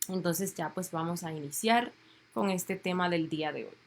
Entonces ya pues vamos a iniciar con este tema del día de hoy.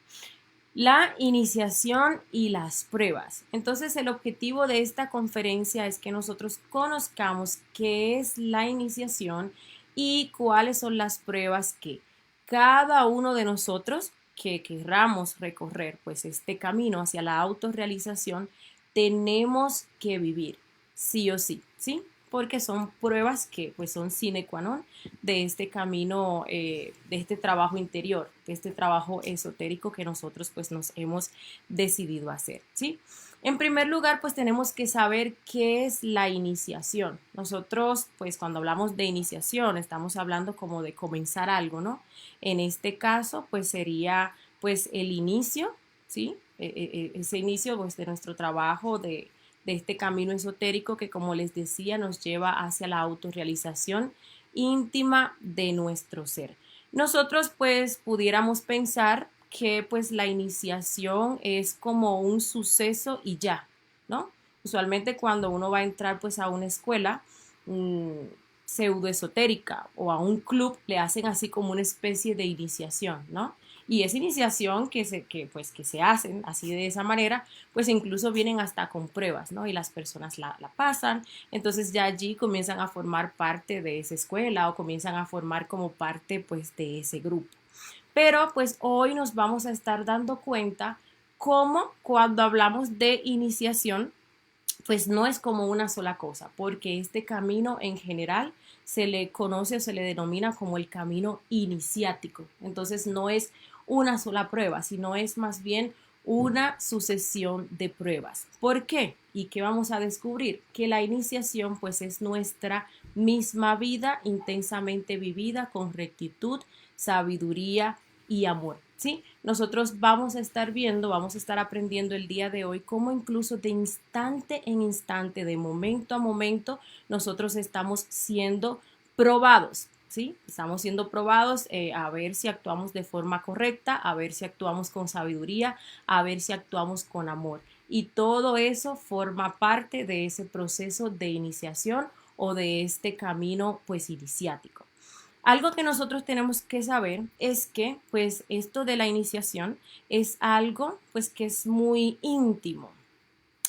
La iniciación y las pruebas. Entonces el objetivo de esta conferencia es que nosotros conozcamos qué es la iniciación y cuáles son las pruebas que cada uno de nosotros que querramos recorrer pues este camino hacia la autorrealización tenemos que vivir sí o sí, ¿sí? Porque son pruebas que pues son sine qua non de este camino, de este trabajo interior, de este trabajo esotérico que nosotros pues nos hemos decidido hacer, ¿sí? En primer lugar, pues tenemos que saber qué es la iniciación. Nosotros, pues cuando hablamos de iniciación, estamos hablando como de comenzar algo, ¿no? En este caso, pues sería pues el inicio, ¿sí? Ese inicio pues de nuestro trabajo de este camino esotérico que, como les decía, nos lleva hacia la autorrealización íntima de nuestro ser. Nosotros pues pudiéramos pensar que pues la iniciación es como un suceso y ya, ¿no? Usualmente cuando uno va a entrar pues a una escuela pseudoesotérica o a un club le hacen así como una especie de iniciación, ¿no? Y esa iniciación que se hacen así de esa manera, pues incluso vienen hasta con pruebas, ¿no? Y las personas la pasan, entonces ya allí comienzan a formar parte de esa escuela o comienzan a formar como parte pues de ese grupo. Pero pues hoy nos vamos a estar dando cuenta cómo cuando hablamos de iniciación, pues no es como una sola cosa, porque este camino en general se le conoce o se le denomina como el camino iniciático. Entonces no es una sola prueba, sino es más bien una sucesión de pruebas. ¿Por qué? ¿Y qué vamos a descubrir? Que la iniciación pues es nuestra misma vida intensamente vivida con rectitud, sabiduría y amor. ¿Sí? Nosotros vamos a estar viendo, vamos a estar aprendiendo el día de hoy cómo incluso de instante en instante, de momento a momento, nosotros estamos siendo probados, ¿sí? Estamos siendo probados a ver si actuamos de forma correcta, a ver si actuamos con sabiduría, a ver si actuamos con amor. Y todo eso forma parte de ese proceso de iniciación o de este camino pues iniciático. Algo que nosotros tenemos que saber es que pues esto de la iniciación es algo pues que es muy íntimo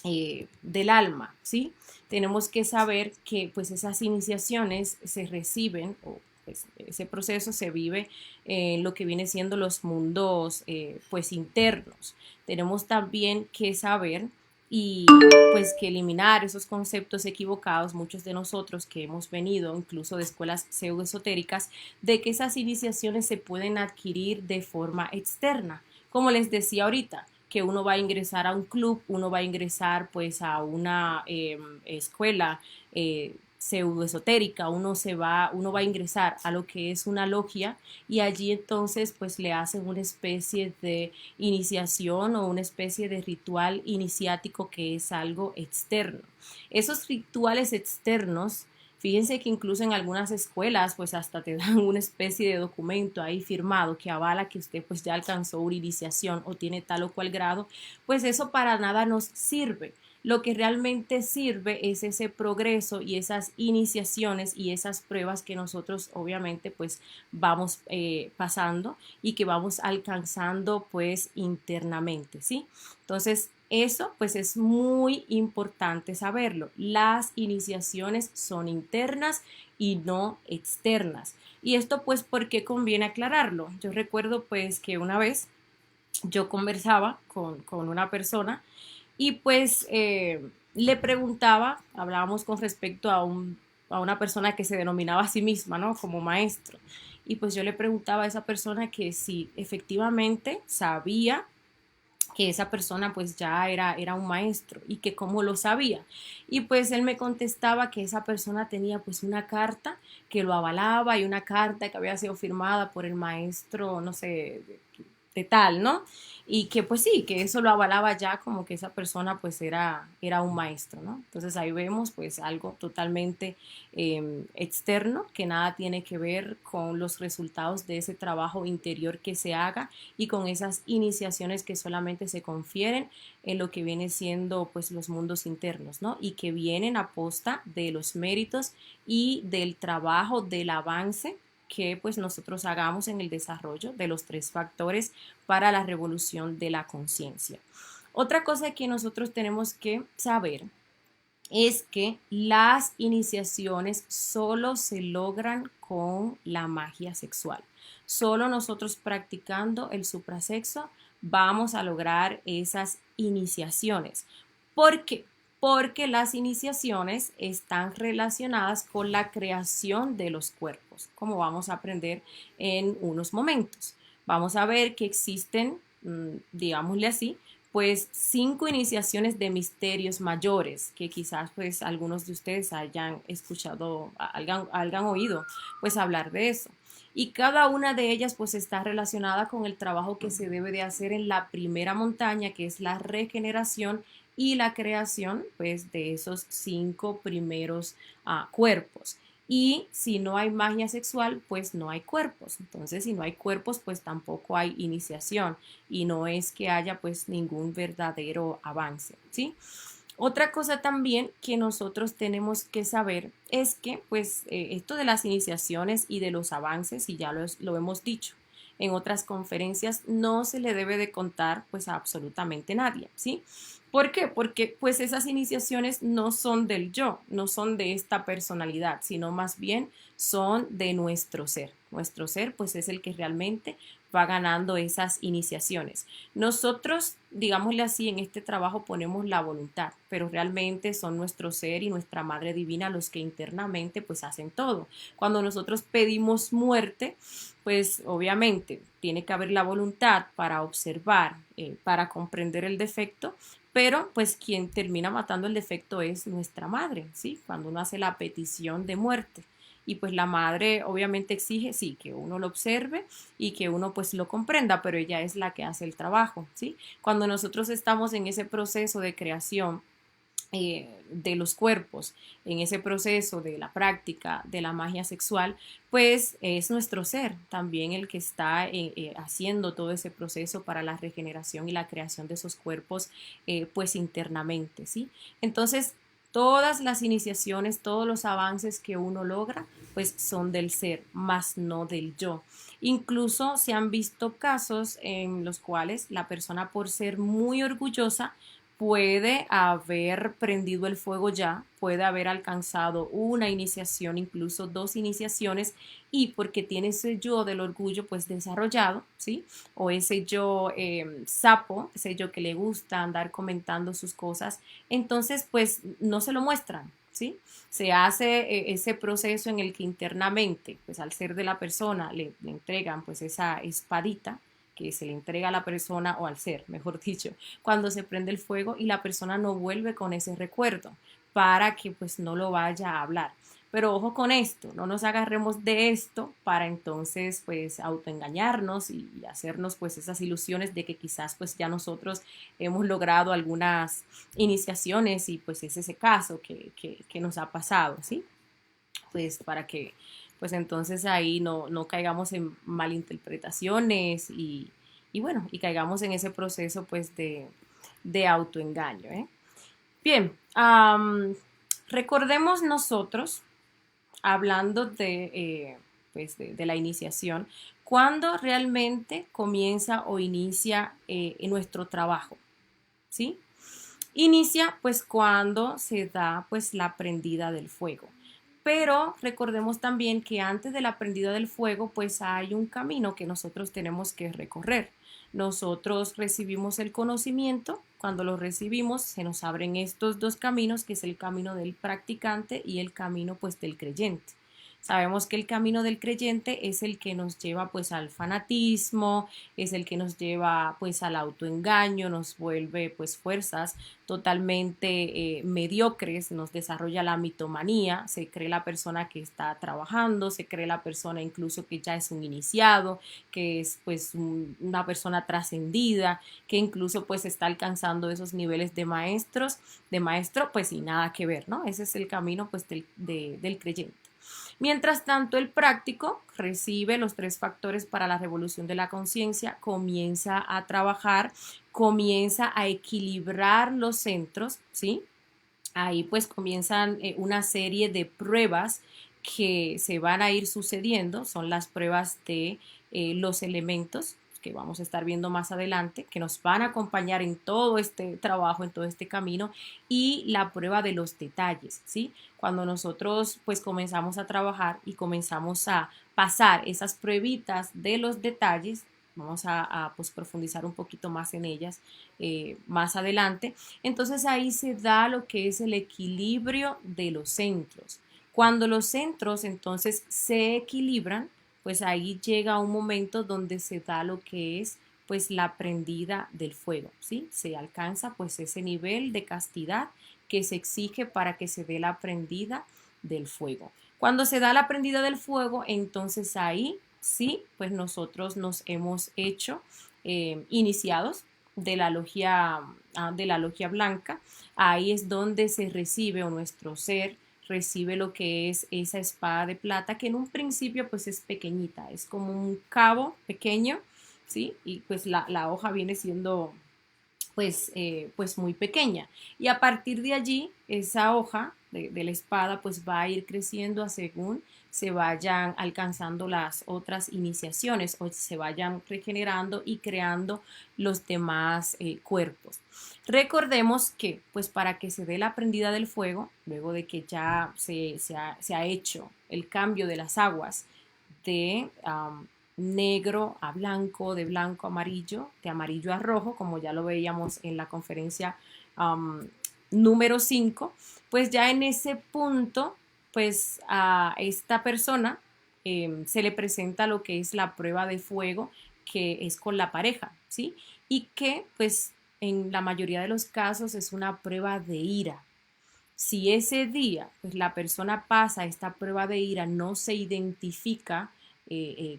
del alma, ¿sí? Tenemos que saber que pues esas iniciaciones se reciben o pues, ese proceso se vive en lo que viene siendo los mundos pues internos. Tenemos también que saber y pues que eliminar esos conceptos equivocados, muchos de nosotros que hemos venido incluso de escuelas pseudoesotéricas, de que esas iniciaciones se pueden adquirir de forma externa. Como les decía ahorita, que uno va a ingresar a un club, uno va a ingresar pues a una escuela pseudoesotérica, uno va a ingresar a lo que es una logia y allí entonces pues le hacen una especie de iniciación o una especie de ritual iniciático que es algo externo. Esos rituales externos, fíjense que incluso en algunas escuelas pues hasta te dan una especie de documento ahí firmado que avala que usted pues ya alcanzó una iniciación o tiene tal o cual grado, pues eso para nada nos sirve. Lo que realmente sirve es ese progreso y esas iniciaciones y esas pruebas que nosotros obviamente pues vamos pasando y que vamos alcanzando pues internamente, ¿sí? Entonces eso pues es muy importante saberlo. Las iniciaciones son internas y no externas. Y esto pues porque conviene aclararlo. Yo recuerdo pues que una vez yo conversaba con una persona y pues le preguntaba, hablábamos con respecto a una persona que se denominaba a sí misma, ¿no? Como maestro. Y pues yo le preguntaba a esa persona que si efectivamente sabía que esa persona pues ya era un maestro y que cómo lo sabía. Y pues él me contestaba que esa persona tenía pues una carta que lo avalaba y una carta que había sido firmada por el maestro, no sé, de tal, ¿no? Y que pues sí, que eso lo avalaba ya como que esa persona pues era un maestro, ¿no? Entonces ahí vemos pues algo totalmente externo que nada tiene que ver con los resultados de ese trabajo interior que se haga y con esas iniciaciones que solamente se confieren en lo que viene siendo pues los mundos internos, ¿no? Y que vienen a posta de los méritos y del trabajo, del avance que pues nosotros hagamos en el desarrollo de los 3 factores para la revolución de la conciencia. Otra cosa que nosotros tenemos que saber es que las iniciaciones solo se logran con la magia sexual. Solo nosotros practicando el suprasexo vamos a lograr esas iniciaciones. ¿Por qué? Porque las iniciaciones están relacionadas con la creación de los cuerpos, como vamos a aprender en unos momentos. Vamos a ver que existen, digámosle así, pues 5 iniciaciones de misterios mayores que quizás pues algunos de ustedes hayan escuchado, hayan oído pues hablar de eso. Y cada una de ellas pues está relacionada con el trabajo que se debe de hacer en la primera montaña, que es la regeneración y la creación pues de esos 5 primeros cuerpos. Y si no hay magia sexual, pues no hay cuerpos. Entonces, si no hay cuerpos, pues tampoco hay iniciación. Y no es que haya pues ningún verdadero avance, ¿sí? Otra cosa también que nosotros tenemos que saber es que pues esto de las iniciaciones y de los avances, y ya lo hemos dicho en otras conferencias, no se le debe de contar pues a absolutamente nadie, ¿sí? ¿Por qué? Porque pues esas iniciaciones no son del yo, no son de esta personalidad, sino más bien son de nuestro ser. Nuestro ser pues es el que realmente va ganando esas iniciaciones. Nosotros, digámosle así, en este trabajo ponemos la voluntad, pero realmente son nuestro ser y nuestra Madre Divina los que internamente pues hacen todo. Cuando nosotros pedimos muerte, pues obviamente tiene que haber la voluntad para observar, para comprender el defecto, pero pues quien termina matando el defecto es nuestra madre, ¿sí? Cuando uno hace la petición de muerte. Y pues la madre obviamente exige, sí, que uno lo observe y que uno pues lo comprenda, pero ella es la que hace el trabajo, ¿sí? Cuando nosotros estamos en ese proceso de creación, de los cuerpos, en ese proceso de la práctica de la magia sexual, pues es nuestro ser también el que está haciendo todo ese proceso para la regeneración y la creación de esos cuerpos, pues internamente, ¿sí? Entonces, todas las iniciaciones, todos los avances que uno logra, pues son del ser, más no del yo. Incluso se han visto casos en los cuales la persona, por ser muy orgullosa, puede haber prendido el fuego ya, puede haber alcanzado una iniciación, incluso 2 iniciaciones, y porque tiene ese yo del orgullo pues desarrollado, ¿sí? O ese yo sapo, ese yo que le gusta andar comentando sus cosas, entonces pues no se lo muestran, ¿sí? Se hace ese proceso en el que internamente, pues al ser de la persona, le entregan pues esa espadita que se le entrega a la persona o al ser, mejor dicho, cuando se prende el fuego y la persona no vuelve con ese recuerdo para que pues no lo vaya a hablar. Pero ojo con esto, no nos agarremos de esto para entonces pues autoengañarnos y hacernos pues esas ilusiones de que quizás pues ya nosotros hemos logrado algunas iniciaciones y pues es ese caso que nos ha pasado, ¿sí? Pues para que pues entonces ahí no caigamos en malinterpretaciones y bueno, y caigamos en ese proceso pues de autoengaño, ¿eh? Bien, recordemos nosotros, hablando pues de la iniciación, cuándo realmente comienza o inicia nuestro trabajo, ¿sí? Inicia pues cuando se da pues la prendida del fuego. Pero recordemos también que antes de la prendida del fuego pues hay un camino que nosotros tenemos que recorrer. Nosotros recibimos el conocimiento, cuando lo recibimos se nos abren estos 2 caminos, que es el camino del practicante y el camino pues del creyente. Sabemos que el camino del creyente es el que nos lleva pues al fanatismo, es el que nos lleva pues al autoengaño, nos vuelve pues fuerzas totalmente mediocres, nos desarrolla la mitomanía, se cree la persona que está trabajando, se cree la persona incluso que ya es un iniciado, que es pues una persona trascendida, que incluso pues está alcanzando esos niveles de maestro pues sin nada que ver, ¿no? Ese es el camino pues del creyente. Mientras tanto, el práctico recibe los 3 factores para la revolución de la conciencia, comienza a trabajar, comienza a equilibrar los centros, ¿sí? Ahí pues comienzan una serie de pruebas que se van a ir sucediendo son las pruebas de los elementos que vamos a estar viendo más adelante, que nos van a acompañar en todo este trabajo, en todo este camino, y la prueba de los detalles, ¿sí? Cuando nosotros pues comenzamos a trabajar y comenzamos a pasar esas pruebitas de los detalles, vamos a pues, profundizar un poquito más en ellas más adelante, entonces ahí se da lo que es el equilibrio de los centros. Cuando los centros entonces se equilibran, pues ahí llega un momento donde se da lo que es pues la prendida del fuego, ¿sí? Se alcanza pues ese nivel de castidad que se exige para que se dé la prendida del fuego. Cuando se da la prendida del fuego, entonces ahí sí, pues nosotros nos hemos hecho iniciados de la logia blanca. Ahí es donde se recibe o nuestro ser recibe lo que es esa espada de plata que en un principio pues es pequeñita, es como un cabo pequeño, ¿sí? Y pues la hoja viene siendo pues muy pequeña. Y a partir de allí, esa hoja de la espada pues va a ir creciendo a según se vayan alcanzando las otras iniciaciones o se vayan regenerando y creando los demás cuerpos. Recordemos que pues para que se dé la prendida del fuego, luego de que ya se ha hecho el cambio de las aguas de negro a blanco, de blanco a amarillo, de amarillo a rojo, como ya lo veíamos en la conferencia número 5, pues ya en ese punto, pues a esta persona se le presenta lo que es la prueba de fuego, que es con la pareja, ¿sí? Y que pues en la mayoría de los casos es una prueba de ira. Si ese día pues la persona pasa esta prueba de ira, no se identifica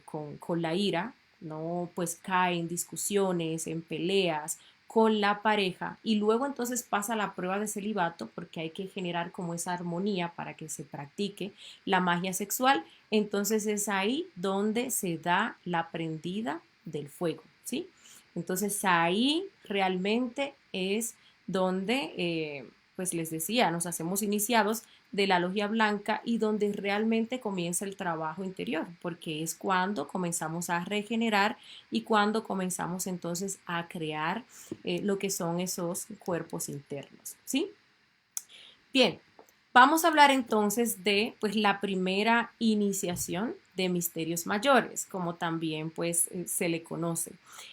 con la ira, no pues cae en discusiones, en peleas con la pareja y luego entonces pasa la prueba de celibato porque hay que generar como esa armonía para que se practique la magia sexual, entonces es ahí donde se da la prendida del fuego, ¿sí? Entonces ahí realmente es donde pues les decía, nos hacemos iniciados de la logia blanca y donde realmente comienza el trabajo interior, porque es cuando comenzamos a regenerar y cuando comenzamos entonces a crear lo que son esos cuerpos internos, ¿sí? Bien, vamos a hablar entonces de pues la primera iniciación de misterios mayores, como también pues se le conoce.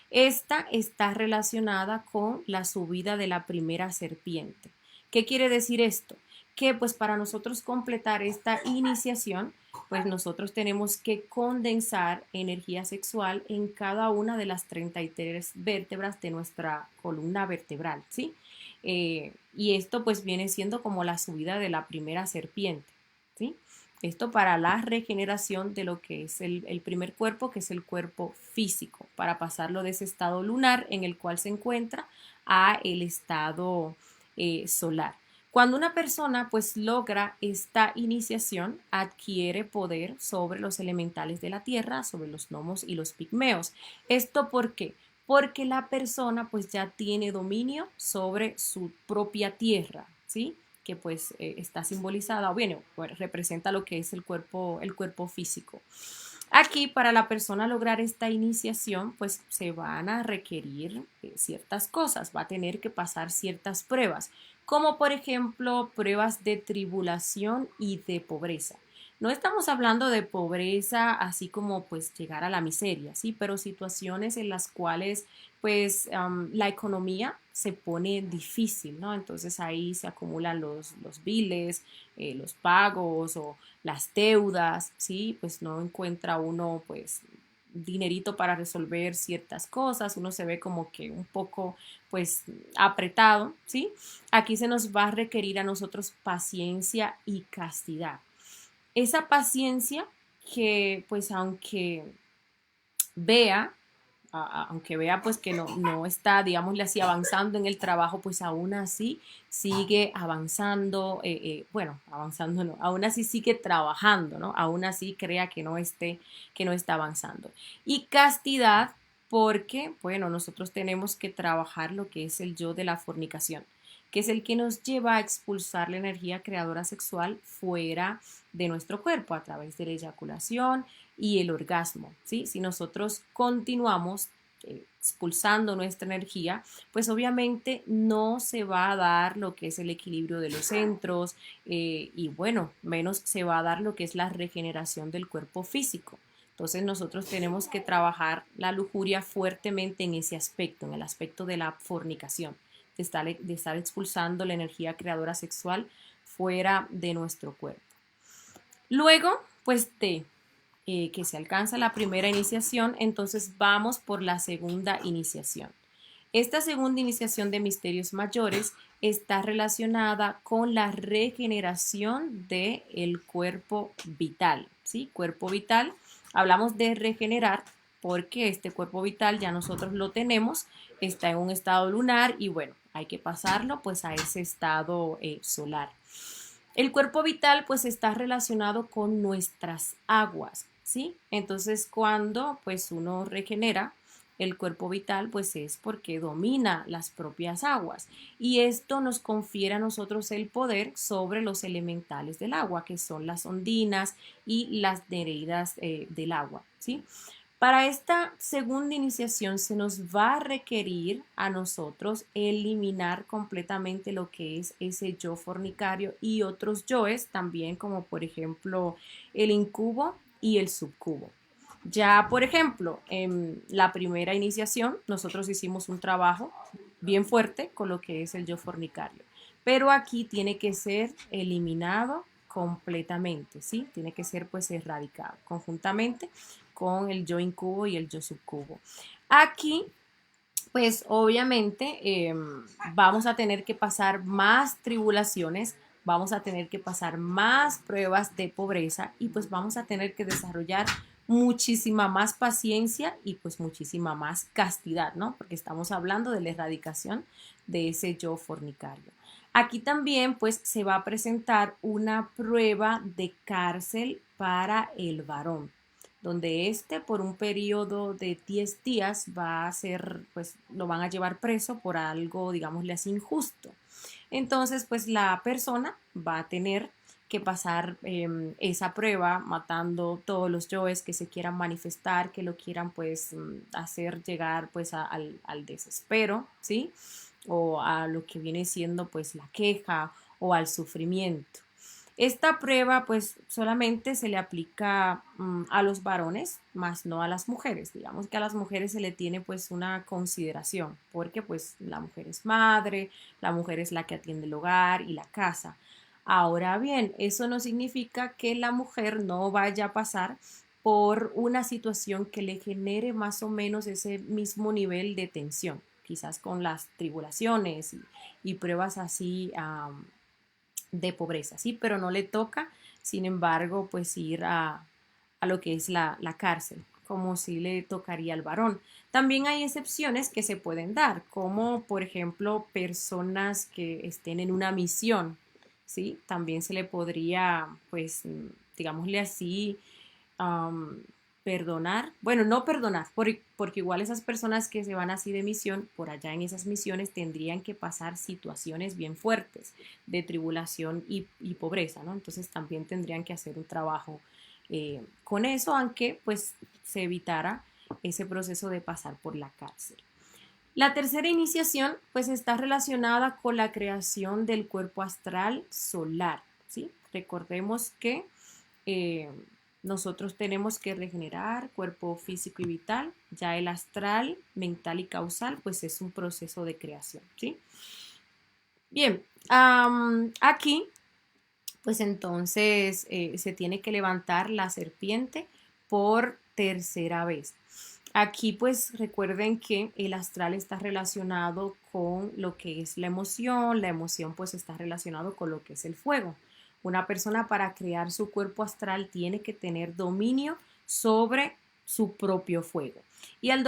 Esta está relacionada con la subida de la primera serpiente. ¿Qué quiere decir esto? Que pues para nosotros completar esta iniciación, pues nosotros tenemos que condensar energía sexual en cada una de las 33 vértebras de nuestra columna vertebral, ¿sí? Y esto pues viene siendo como la subida de la primera serpiente, ¿sí? Esto para la regeneración de lo que es el primer cuerpo, que es el cuerpo físico, para pasarlo de ese estado lunar en el cual se encuentra a el estado solar. Cuando una persona pues logra esta iniciación, adquiere poder sobre los elementales de la tierra, sobre los gnomos y los pigmeos. ¿Esto por qué? Porque la persona pues ya tiene dominio sobre su propia tierra, ¿sí? Que pues está simbolizada, o bien, representa lo que es el cuerpo físico. Aquí, para la persona lograr esta iniciación, pues se van a requerir ciertas cosas, va a tener que pasar ciertas pruebas, como por ejemplo pruebas de tribulación y de pobreza. No estamos hablando de pobreza así como pues llegar a la miseria, sí, pero situaciones en las cuales pues la economía se pone difícil, ¿no? Entonces ahí se acumulan los biles, los pagos o las deudas, ¿sí? Pues no encuentra uno pues dinerito para resolver ciertas cosas, uno se ve como que un poco pues apretado, ¿sí? Aquí se nos va a requerir a nosotros paciencia y castidad. Esa paciencia que pues vea aunque vea pues que no está, digámosle así, avanzando en el trabajo, pues aún así sigue avanzando, bueno, avanzando no, aún así sigue trabajando, ¿no? Aún así crea que no está avanzando. Y castidad, porque, bueno, nosotros tenemos que trabajar lo que es el yo de la fornicación, que es el que nos lleva a expulsar la energía creadora sexual fuera de nuestro cuerpo a través de la eyaculación y el orgasmo, ¿sí? Si nosotros continuamos expulsando nuestra energía, pues obviamente no se va a dar lo que es el equilibrio de los centros y bueno, menos se va a dar lo que es la regeneración del cuerpo físico. Entonces nosotros tenemos que trabajar la lujuria fuertemente en ese aspecto, en el aspecto de la fornicación, de estar expulsando la energía creadora sexual fuera de nuestro cuerpo. Luego, pues que se alcanza la primera iniciación, entonces vamos por la segunda iniciación. Esta segunda iniciación de misterios mayores está relacionada con la regeneración del cuerpo vital, ¿sí? Cuerpo vital, hablamos de regenerar porque este cuerpo vital ya nosotros lo tenemos, está en un estado lunar y bueno, hay que pasarlo pues a ese estado solar. El cuerpo vital pues está relacionado con nuestras aguas, ¿sí? Entonces cuando pues uno regenera el cuerpo vital pues es porque domina las propias aguas y esto nos confiere a nosotros el poder sobre los elementales del agua que son las ondinas y las nereidas del agua, ¿sí? Para esta segunda iniciación se nos va a requerir a nosotros eliminar completamente lo que es ese yo fornicario y otros yoes también, como por ejemplo el incubo y el subcubo. Ya, por ejemplo, en la primera iniciación nosotros hicimos un trabajo bien fuerte con lo que es el yo fornicario, pero aquí tiene que ser eliminado completamente, ¿sí? Tiene que ser pues erradicado conjuntamente con el yo incubo y el yo subcubo. Aquí, pues obviamente vamos a tener que pasar más tribulaciones, vamos a tener que pasar más pruebas de pobreza y pues vamos a tener que desarrollar muchísima más paciencia y pues muchísima más castidad, ¿no? Porque estamos hablando de la erradicación de ese yo fornicario. Aquí también pues se va a presentar una prueba de cárcel para el varón donde este por un periodo de 10 días va a ser, pues lo van a llevar preso por algo, digámosle así, injusto. Entonces, pues la persona va a tener que pasar esa prueba matando todos los yoes que se quieran manifestar, que lo quieran pues hacer llegar pues al desespero, ¿sí? O a lo que viene siendo pues la queja o al sufrimiento. Esta prueba pues solamente se le aplica a los varones, más no a las mujeres. Digamos que a las mujeres se le tiene pues una consideración, porque pues la mujer es madre, la mujer es la que atiende el hogar y la casa. Ahora bien, eso no significa que la mujer no vaya a pasar por una situación que le genere más o menos ese mismo nivel de tensión, quizás con las tribulaciones y pruebas así de pobreza, ¿sí? Pero no le toca, sin embargo, pues ir a lo que es la cárcel, como si le tocaría al varón. También hay excepciones que se pueden dar, como por ejemplo personas que estén en una misión, ¿sí? También se le podría, pues, digámosle así, um, perdonar, bueno, no perdonar, porque igual esas personas que se van así de misión, por allá en esas misiones tendrían que pasar situaciones bien fuertes de tribulación y pobreza, ¿no? Entonces también tendrían que hacer un trabajo con eso, aunque pues se evitara ese proceso de pasar por la cárcel. La tercera iniciación pues está relacionada con la creación del cuerpo astral solar, ¿sí? Recordemos que eh, nosotros tenemos que regenerar cuerpo físico y vital, ya el astral, mental y causal pues es un proceso de creación, ¿sí? Bien, aquí pues entonces se tiene que levantar la serpiente por tercera vez. Aquí pues recuerden que el astral está relacionado con lo que es la emoción pues está relacionado con lo que es el fuego. Una persona para crear su cuerpo astral tiene que tener dominio sobre su propio fuego. Y al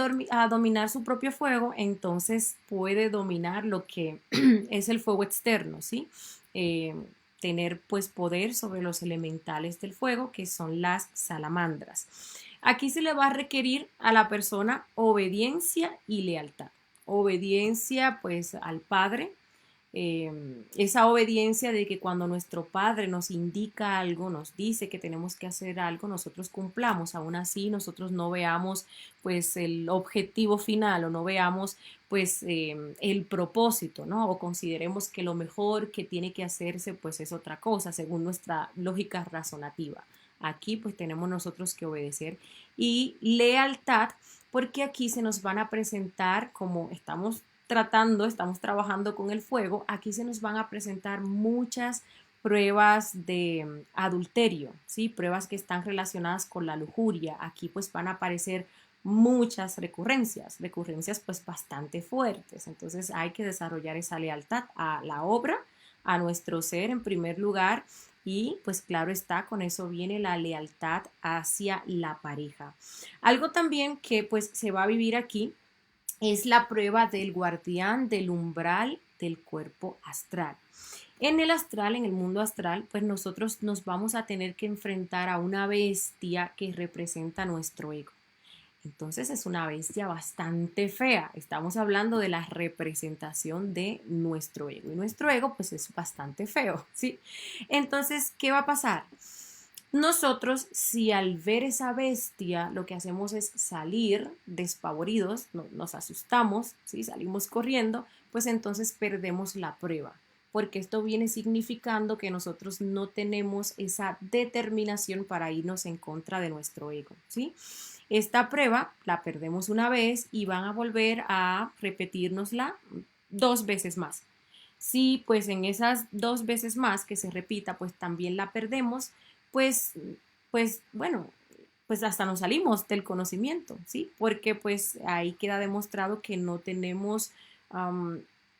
dominar su propio fuego, entonces puede dominar lo que es el fuego externo, ¿sí? Tener pues poder sobre los elementales del fuego, que son las salamandras. Aquí se le va a requerir a la persona obediencia y lealtad. Obediencia pues al padre, esa obediencia de que cuando nuestro Padre nos indica algo, nos dice que tenemos que hacer algo, nosotros cumplamos. Aún así, nosotros no veamos pues el objetivo final o no veamos pues el propósito, ¿no? O consideremos que lo mejor que tiene que hacerse pues es otra cosa, según nuestra lógica razonativa. Aquí pues tenemos nosotros que obedecer y lealtad, porque aquí se nos van a presentar como estamos trabajando con el fuego, aquí se nos van a presentar muchas pruebas de adulterio, ¿sí? Pruebas que están relacionadas con la lujuria. Aquí pues van a aparecer muchas recurrencias pues bastante fuertes. Entonces hay que desarrollar esa lealtad a la obra, a nuestro ser en primer lugar y pues claro está, con eso viene la lealtad hacia la pareja. Algo también que pues se va a vivir aquí es la prueba del guardián del umbral del cuerpo astral. En el astral, en el mundo astral, pues nosotros nos vamos a tener que enfrentar a una bestia que representa nuestro ego. Entonces es una bestia bastante fea. Estamos hablando de la representación de nuestro ego. Y nuestro ego pues es bastante feo, ¿sí? Entonces, ¿qué va a pasar? Nosotros, si al ver esa bestia lo que hacemos es salir despavoridos, nos asustamos, ¿sí? Salimos corriendo, pues entonces perdemos la prueba, porque esto viene significando que nosotros no tenemos esa determinación para irnos en contra de nuestro ego, ¿sí? Esta prueba la perdemos una vez y van a volver a repetirnosla 2 veces más. Si pues en esas 2 veces más que se repita, pues también la perdemos, pues, pues bueno, pues hasta nos salimos del conocimiento, ¿sí? Porque pues ahí queda demostrado que no tenemos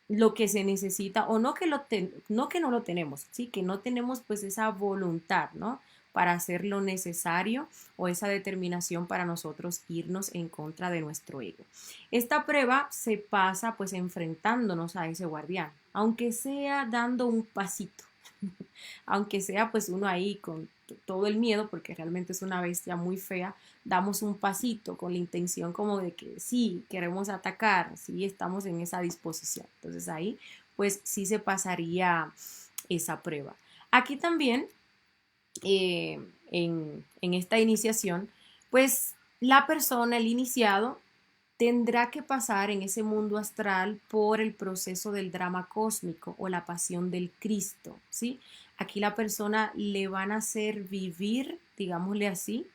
lo que se necesita o no que no lo tenemos, ¿sí? Que no tenemos pues esa voluntad, ¿no? Para hacer lo necesario o esa determinación para nosotros irnos en contra de nuestro ego. Esta prueba se pasa pues enfrentándonos a ese guardián, aunque sea dando un pasito, aunque sea pues uno ahí con todo el miedo, porque realmente es una bestia muy fea, damos un pasito con la intención como de que sí, queremos atacar, sí, estamos en esa disposición. Entonces ahí pues sí se pasaría esa prueba. Aquí también en esta iniciación, pues la persona, el iniciado, tendrá que pasar en ese mundo astral por el proceso del drama cósmico o la pasión del Cristo, ¿sí? Aquí la persona le van a hacer vivir, digámosle así,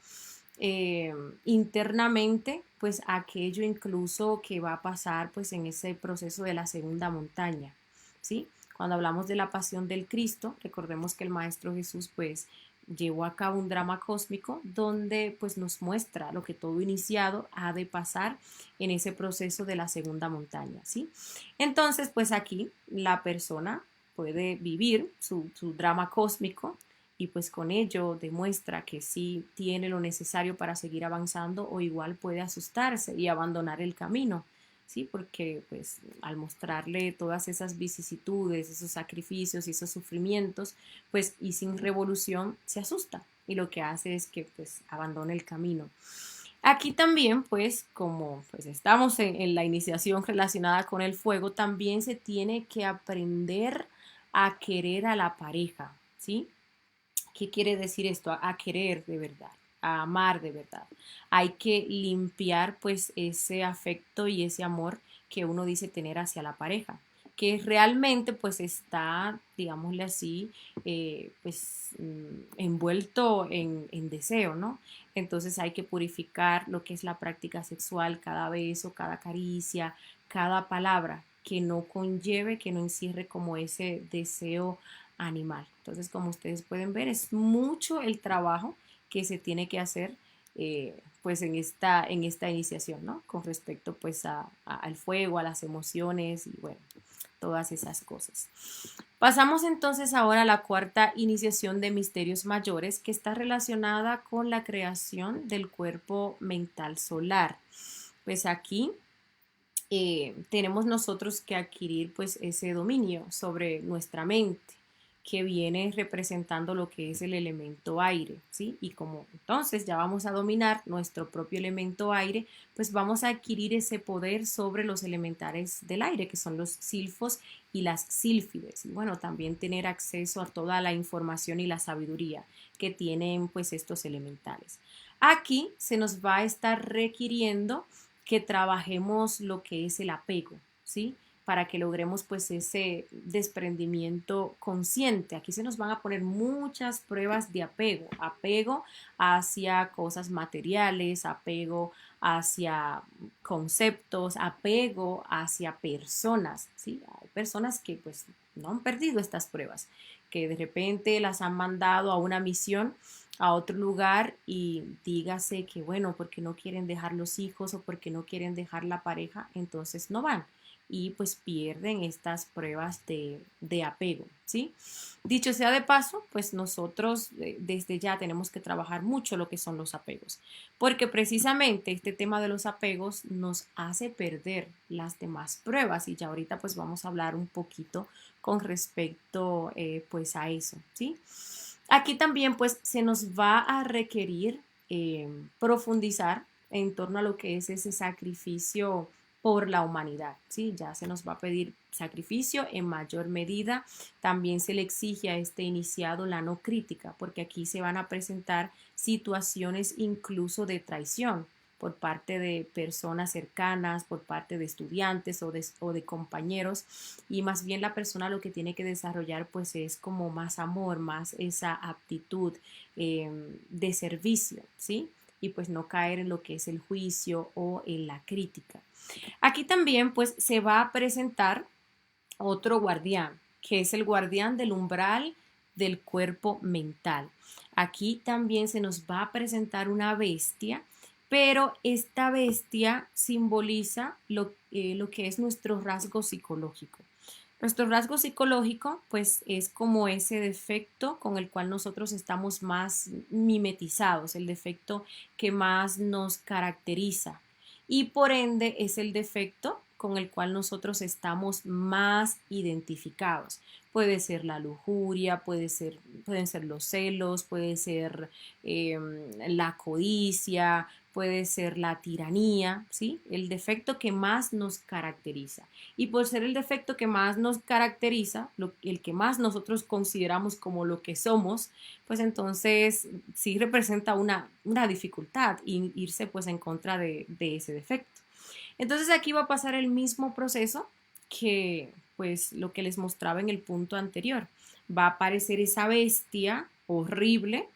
internamente, pues aquello incluso que va a pasar pues en ese proceso de la segunda montaña, ¿sí? Cuando hablamos de la pasión del Cristo, recordemos que el Maestro Jesús pues llevó a cabo un drama cósmico donde pues nos muestra lo que todo iniciado ha de pasar en ese proceso de la segunda montaña, ¿sí? Entonces pues aquí la persona puede vivir su drama cósmico y pues con ello demuestra que sí tiene lo necesario para seguir avanzando o igual puede asustarse y abandonar el camino, ¿sí? Porque pues al mostrarle todas esas vicisitudes, esos sacrificios y esos sufrimientos, pues y sin revolución se asusta y lo que hace es que pues abandone el camino. Aquí también, pues, como pues estamos en la iniciación relacionada con el fuego, también se tiene que aprender a querer a la pareja, ¿sí? ¿Qué quiere decir esto? A querer de verdad, a amar de verdad. Hay que limpiar pues ese afecto y ese amor que uno dice tener hacia la pareja, que realmente pues está, digámosle así, pues envuelto en deseo, ¿no? Entonces hay que purificar lo que es la práctica sexual, cada beso, cada caricia, cada palabra que no conlleve, que no encierre como ese deseo animal. Entonces, como ustedes pueden ver, es mucho el trabajo que se tiene que hacer pues en esta iniciación, ¿no? Con respecto pues al fuego, a las emociones y bueno, todas esas cosas. Pasamos entonces ahora a la cuarta iniciación de misterios mayores que está relacionada con la creación del cuerpo mental solar. Pues aquí tenemos nosotros que adquirir pues ese dominio sobre nuestra mente, que viene representando lo que es el elemento aire, ¿sí? Y como entonces ya vamos a dominar nuestro propio elemento aire, pues vamos a adquirir ese poder sobre los elementales del aire, que son los silfos y las sílfides. Y bueno, también tener acceso a toda la información y la sabiduría que tienen pues estos elementales. Aquí se nos va a estar requiriendo que trabajemos lo que es el apego, ¿sí? Para que logremos pues ese desprendimiento consciente. Aquí se nos van a poner muchas pruebas de apego, apego hacia cosas materiales, apego hacia conceptos, apego hacia personas, ¿sí? Hay personas que pues no han perdido estas pruebas, que de repente las han mandado a una misión a otro lugar y dígase que bueno, porque no quieren dejar los hijos o porque no quieren dejar la pareja, entonces no van y pues pierden estas pruebas de apego, ¿sí? Dicho sea de paso, pues nosotros desde ya tenemos que trabajar mucho lo que son los apegos, porque precisamente este tema de los apegos nos hace perder las demás pruebas y ya ahorita pues vamos a hablar un poquito con respecto pues a eso, ¿sí? Aquí también pues se nos va a requerir profundizar en torno a lo que es ese sacrificio por la humanidad, ¿sí? Ya se nos va a pedir sacrificio en mayor medida. También se le exige a este iniciado la no crítica, porque aquí se van a presentar situaciones incluso de traición por parte de personas cercanas, por parte de estudiantes o de compañeros, y más bien la persona lo que tiene que desarrollar pues es como más amor, más esa aptitud de servicio, ¿sí? Y pues no caer en lo que es el juicio o en la crítica. Aquí también pues se va a presentar otro guardián, que es el guardián del umbral del cuerpo mental. Aquí también se nos va a presentar una bestia, pero esta bestia simboliza lo que es nuestro rasgo psicológico. Nuestro rasgo psicológico, pues, es como ese defecto con el cual nosotros estamos más mimetizados, el defecto que más nos caracteriza. Y por ende es el defecto con el cual nosotros estamos más identificados. Puede ser la lujuria, pueden ser los celos, puede ser la codicia, puede ser la tiranía, ¿sí? El defecto que más nos caracteriza. Y por ser el defecto que más nos caracteriza, el que más nosotros consideramos como lo que somos, pues entonces sí representa una dificultad irse pues en contra de ese defecto. Entonces aquí va a pasar el mismo proceso que pues lo que les mostraba en el punto anterior. Va a aparecer esa bestia horrible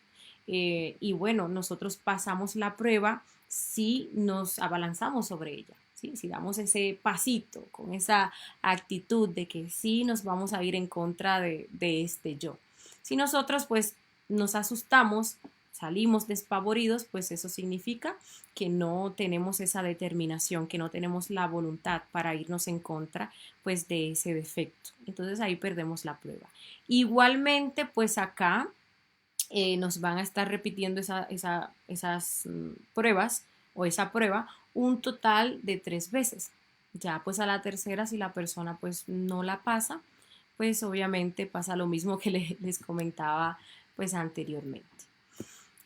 y bueno, nosotros pasamos la prueba si nos abalanzamos sobre ella. ¿Sí? Si damos ese pasito con esa actitud de que sí nos vamos a ir en contra de este yo. Si nosotros pues nos asustamos, salimos despavoridos, pues eso significa que no tenemos esa determinación, que no tenemos la voluntad para irnos en contra pues de ese defecto. Entonces ahí perdemos la prueba. Igualmente pues acá nos van a estar repitiendo esas pruebas o esa prueba un total de 3 veces. Ya pues a la tercera, si la persona pues no la pasa, pues obviamente pasa lo mismo que les comentaba pues anteriormente.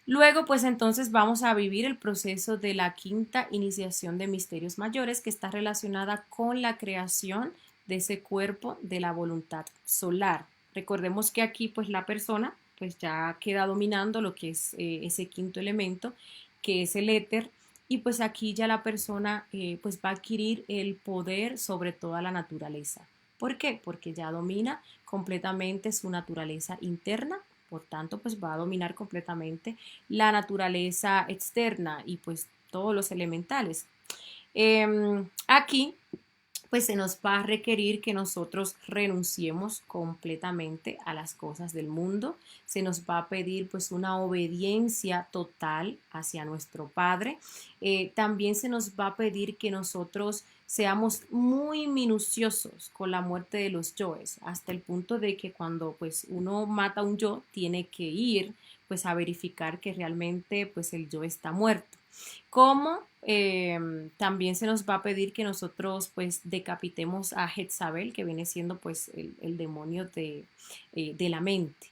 Luego, pues entonces vamos a vivir el proceso de la quinta iniciación de misterios mayores, que está relacionada con la creación de ese cuerpo de la voluntad solar. Recordemos que aquí pues la persona pues ya queda dominando lo que es ese quinto elemento, que es el éter, y pues aquí ya la persona pues va a adquirir el poder sobre toda la naturaleza. ¿Por qué? Porque ya domina completamente su naturaleza interna, por tanto pues va a dominar completamente la naturaleza externa y pues todos los elementales. Aquí pues se nos va a requerir que nosotros renunciemos completamente a las cosas del mundo. Se nos va a pedir pues una obediencia total hacia nuestro Padre. También se nos va a pedir que nosotros seamos muy minuciosos con la muerte de los yoes, hasta el punto de que cuando pues uno mata a un yo, tiene que ir pues a verificar que realmente pues el yo está muerto. Como también se nos va a pedir que nosotros pues decapitemos a Jezabel, que viene siendo pues el demonio de la mente.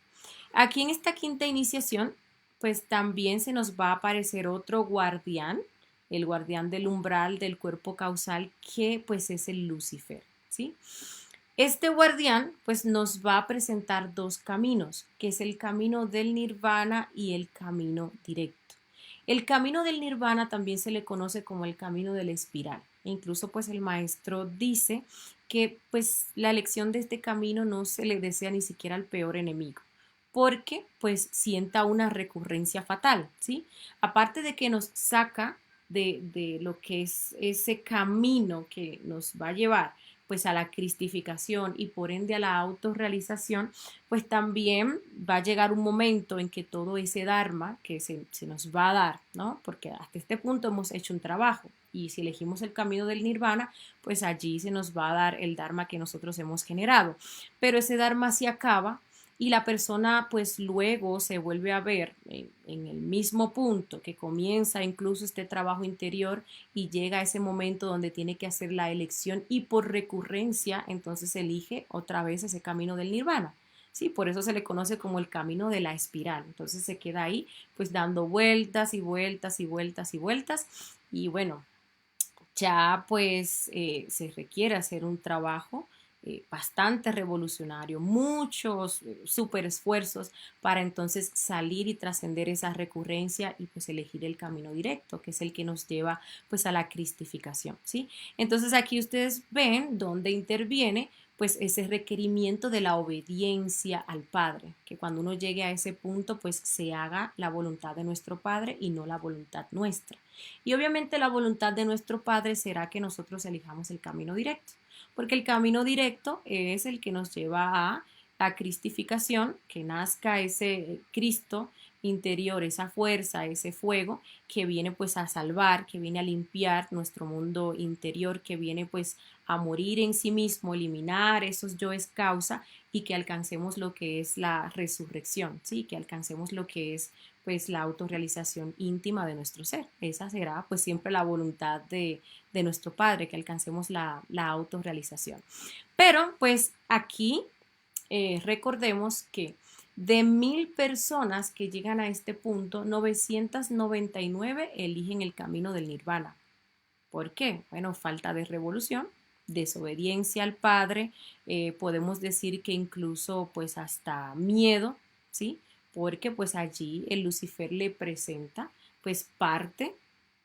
Aquí en esta quinta iniciación pues también se nos va a aparecer otro guardián, el guardián del umbral del cuerpo causal, que pues es el Lucifer, ¿sí? Este guardián pues nos va a presentar dos caminos, que es el camino del nirvana y el camino directo. El camino del nirvana también se le conoce como el camino de la espiral. E incluso pues el maestro dice que pues la elección de este camino no se le desea ni siquiera al peor enemigo, porque pues sienta una recurrencia fatal, ¿sí? Aparte de que nos saca de lo que es ese camino que nos va a llevar pues a la cristificación y por ende a la autorrealización, pues también va a llegar un momento en que todo ese dharma que se nos va a dar, ¿no? Porque hasta este punto hemos hecho un trabajo y si elegimos el camino del nirvana, pues allí se nos va a dar el dharma que nosotros hemos generado. Pero ese dharma se acaba y la persona pues luego se vuelve a ver en el mismo punto que comienza incluso este trabajo interior y llega a ese momento donde tiene que hacer la elección y por recurrencia entonces elige otra vez ese camino del nirvana. Sí, por eso se le conoce como el camino de la espiral. Entonces se queda ahí pues dando vueltas y vueltas y vueltas y vueltas y bueno, ya pues se requiere hacer un trabajo bastante revolucionario, muchos super esfuerzos para entonces salir y trascender esa recurrencia y pues elegir el camino directo, que es el que nos lleva pues a la cristificación, ¿sí? Entonces aquí ustedes ven dónde interviene pues ese requerimiento de la obediencia al Padre, que cuando uno llegue a ese punto pues se haga la voluntad de nuestro Padre y no la voluntad nuestra. Y obviamente la voluntad de nuestro Padre será que nosotros elijamos el camino directo, porque el camino directo es el que nos lleva a la cristificación, que nazca ese Cristo interior, esa fuerza, ese fuego que viene pues a salvar, que viene a limpiar nuestro mundo interior, que viene pues a morir en sí mismo, eliminar esos yoes causa y que alcancemos lo que es la resurrección, ¿sí? Que alcancemos lo que es pues la autorrealización íntima de nuestro ser. Esa será pues siempre la voluntad de nuestro Padre, que alcancemos la autorrealización. Pero pues aquí recordemos que de 1000 personas que llegan a este punto, 999 eligen el camino del nirvana. ¿Por qué? Bueno, falta de revolución, desobediencia al Padre, podemos decir que incluso pues hasta miedo, ¿sí? Porque pues allí el Lucifer le presenta pues parte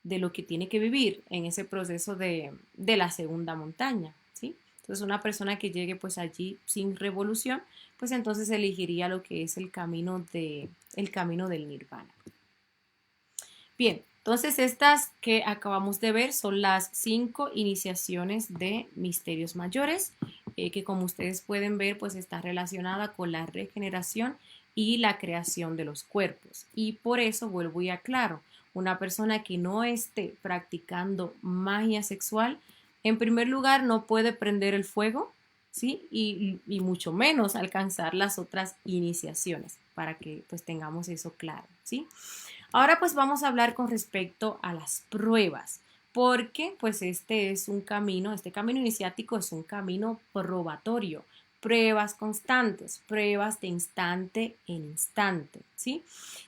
de lo que tiene que vivir en ese proceso de la segunda montaña, ¿sí? Entonces una persona que llegue pues allí sin revolución, pues entonces elegiría lo que es el camino del nirvana. Bien, entonces estas que acabamos de ver son las 5 iniciaciones de misterios mayores, que como ustedes pueden ver, pues está relacionada con la regeneración y la creación de los cuerpos. Y por eso vuelvo y aclaro, una persona que no esté practicando magia sexual, en primer lugar no puede prender el fuego, ¿sí? Y mucho menos alcanzar las otras iniciaciones, para que pues tengamos eso claro, ¿sí? Ahora pues vamos a hablar con respecto a las pruebas, porque pues este camino iniciático es un camino probatorio, pruebas constantes, pruebas de instante en instante, ¿sí?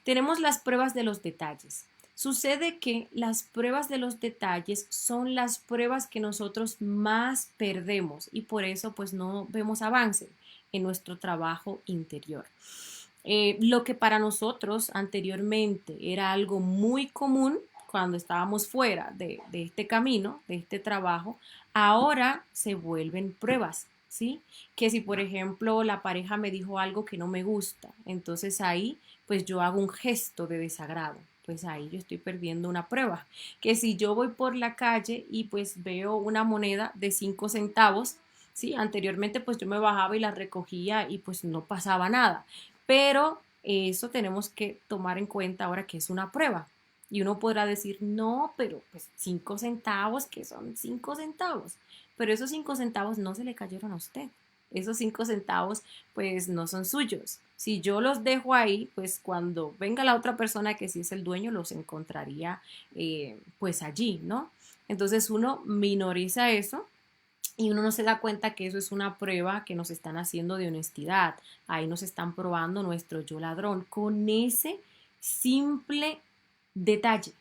Tenemos las pruebas de los detalles. Sucede que las pruebas de los detalles son las pruebas que nosotros más perdemos y por eso pues no vemos avance en nuestro trabajo interior. Lo que para nosotros anteriormente era algo muy común cuando estábamos fuera de este camino, de este trabajo, ahora se vuelven pruebas, ¿sí? Que si, por ejemplo, la pareja me dijo algo que no me gusta, entonces ahí, pues yo hago un gesto de desagrado, pues ahí yo estoy perdiendo una prueba. Que si yo voy por la calle y pues veo una moneda de 5 centavos, ¿sí? Anteriormente pues yo me bajaba y la recogía y pues no pasaba nada. Pero eso tenemos que tomar en cuenta ahora que es una prueba. Y uno podrá decir, no, pero pues 5 centavos, que son 5 centavos. Pero esos 5 centavos no se le cayeron a usted. esos 5 centavos pues no son suyos. Si yo los dejo ahí, pues cuando venga la otra persona que sí es el dueño, los encontraría pues allí, ¿no? Entonces uno minoriza eso y uno no se da cuenta que eso es una prueba que nos están haciendo de honestidad. Ahí nos están probando nuestro yo ladrón con ese simple detalle,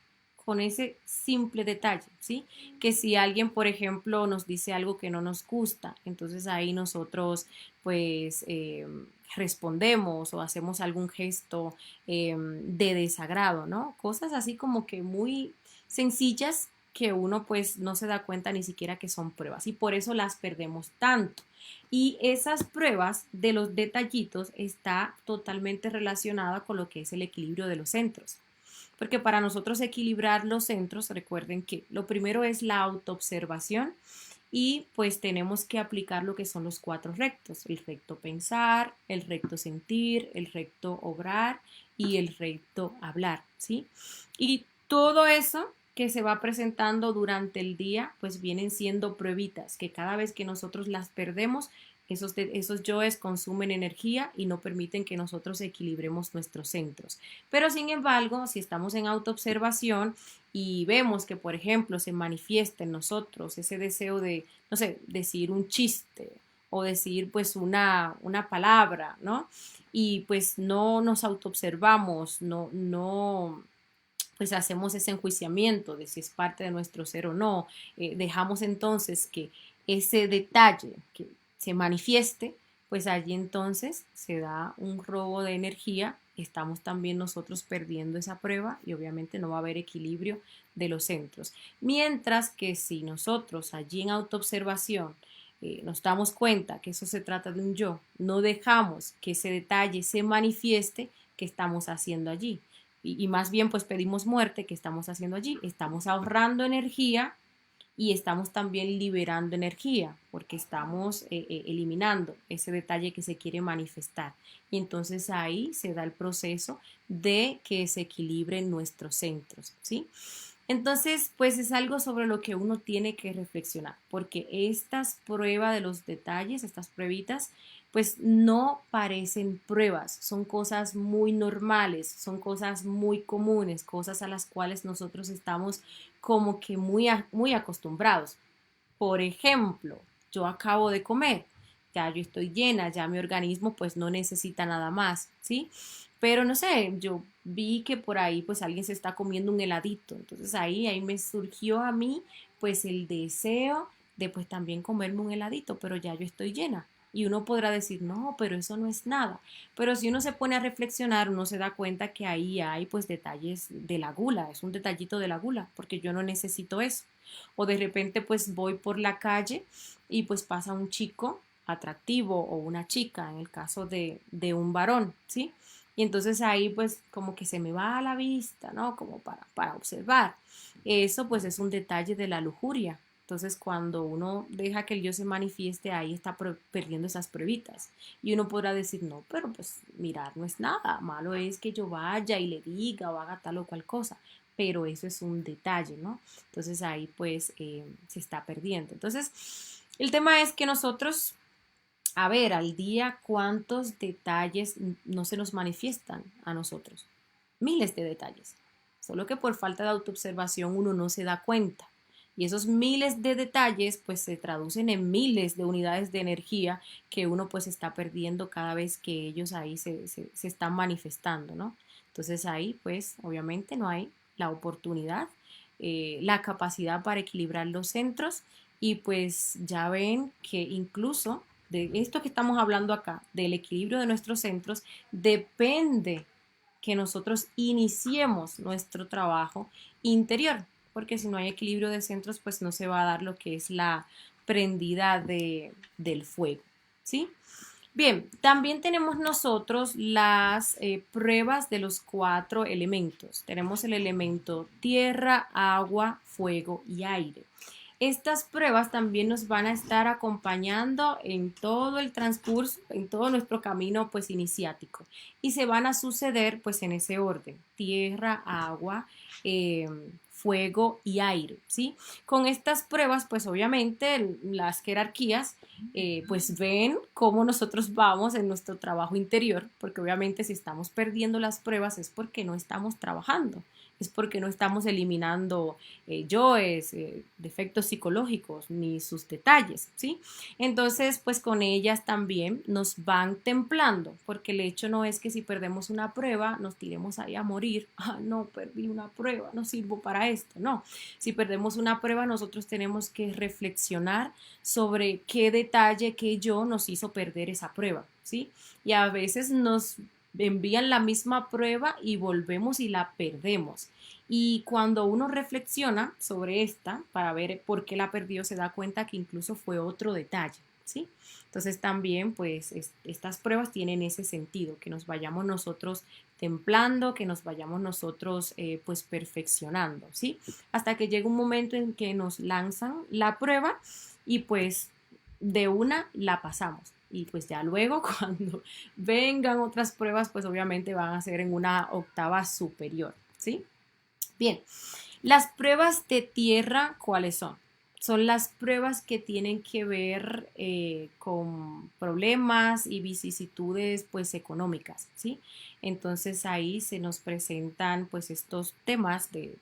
con ese simple detalle, ¿sí? Que si alguien, por ejemplo, nos dice algo que no nos gusta, entonces ahí nosotros pues respondemos o hacemos algún gesto de desagrado, ¿no? Cosas así como que muy sencillas que uno pues no se da cuenta ni siquiera que son pruebas y por eso las perdemos tanto. Y esas pruebas de los detallitos está totalmente relacionada con lo que es el equilibrio de los centros. Porque para nosotros equilibrar los centros, recuerden que lo primero es la autoobservación y pues tenemos que aplicar lo que son los 4 rectos, el recto pensar, el recto sentir, el recto obrar y el recto hablar, ¿sí? Y todo eso que se va presentando durante el día, pues vienen siendo pruebitas que cada vez que nosotros las perdemos, esos yoes consumen energía y no permiten que nosotros equilibremos nuestros centros. Pero sin embargo, si estamos en autoobservación y vemos que, por ejemplo, se manifiesta en nosotros ese deseo de, no sé, decir un chiste o decir pues una palabra, ¿no? Y pues no nos autoobservamos, no pues hacemos ese enjuiciamiento de si es parte de nuestro ser o no. Dejamos entonces que ese detalle que se manifieste, pues allí entonces se da un robo de energía, estamos también nosotros perdiendo esa prueba y obviamente no va a haber equilibrio de los centros. Mientras que si nosotros allí en autoobservación nos damos cuenta que eso se trata de un yo, no dejamos que ese detalle se manifieste, ¿qué estamos haciendo allí? Y más bien pues pedimos muerte, ¿qué estamos haciendo allí? Estamos ahorrando energía y estamos también liberando energía porque estamos eliminando ese detalle que se quiere manifestar. Y entonces ahí se da el proceso de que se equilibren nuestros centros, ¿sí? Entonces, pues es algo sobre lo que uno tiene que reflexionar, porque estas pruebas de los detalles, estas pruebitas, pues no parecen pruebas, son cosas muy normales, son cosas muy comunes, cosas a las cuales nosotros estamos como que muy acostumbrados. Por ejemplo, yo acabo de comer, ya yo estoy llena, ya mi organismo pues no necesita nada más, ¿sí? Pero no sé, yo vi que por ahí pues alguien se está comiendo un heladito, entonces ahí me surgió a mí pues el deseo de pues también comerme un heladito, pero ya yo estoy llena. Y uno podrá decir, no, pero eso no es nada. Pero si uno se pone a reflexionar, uno se da cuenta que ahí hay pues detalles de la gula, es un detallito de la gula, porque yo no necesito eso. O de repente pues voy por la calle y pues pasa un chico atractivo o una chica, en el caso de un varón, ¿sí? Y entonces ahí pues como que se me va a la vista, ¿no? Como para observar. Eso pues es un detalle de la lujuria. Entonces cuando uno deja que el yo se manifieste, ahí está perdiendo esas pruebitas. Y uno podrá decir, no, pero pues mirar no es nada. Malo es que yo vaya y le diga o haga tal o cual cosa. Pero eso es un detalle, ¿no? Entonces ahí pues se está perdiendo. Entonces el tema es que nosotros a ver al día cuántos detalles no se nos manifiestan a nosotros. Miles de detalles. Solo que por falta de autoobservación uno no se da cuenta. Y esos miles de detalles pues se traducen en miles de unidades de energía que uno pues está perdiendo cada vez que ellos ahí se están manifestando, ¿no? Entonces ahí pues obviamente no hay la oportunidad, la capacidad para equilibrar los centros y pues ya ven que incluso de esto que estamos hablando acá, del equilibrio de nuestros centros, depende que nosotros iniciemos nuestro trabajo interior, porque si no hay equilibrio de centros, pues no se va a dar lo que es la prendida del fuego, ¿sí? Bien, también tenemos nosotros las pruebas de los 4 elementos. Tenemos el elemento tierra, agua, fuego y aire. Estas pruebas también nos van a estar acompañando en todo el transcurso, en todo nuestro camino pues iniciático y se van a suceder pues en ese orden, tierra, agua, fuego y aire, ¿sí? Con estas pruebas, pues obviamente las jerarquías pues ven cómo nosotros vamos en nuestro trabajo interior, porque obviamente si estamos perdiendo las pruebas es porque no estamos trabajando, es porque no estamos eliminando yoes, defectos psicológicos, ni sus detalles, ¿sí? Entonces, pues con ellas también nos van templando, porque el hecho no es que si perdemos una prueba nos tiremos ahí a morir. Ah, no, perdí una prueba, no sirvo para esto. No, si perdemos una prueba nosotros tenemos que reflexionar sobre qué detalle, qué yo nos hizo perder esa prueba, ¿sí? Y a veces nos envían la misma prueba y volvemos y la perdemos. Y cuando uno reflexiona sobre esta para ver por qué la perdió, se da cuenta que incluso fue otro detalle, ¿sí? Entonces también pues estas pruebas tienen ese sentido, que nos vayamos nosotros templando, que nos vayamos nosotros pues perfeccionando, ¿sí? Hasta que llega un momento en que nos lanzan la prueba y pues de una la pasamos. Y pues ya luego cuando vengan otras pruebas, pues obviamente van a ser en una octava superior, ¿sí? Bien, las pruebas de tierra, ¿cuáles son? Son las pruebas que tienen que ver con problemas y vicisitudes pues económicas, ¿sí? Entonces ahí se nos presentan pues estos temas de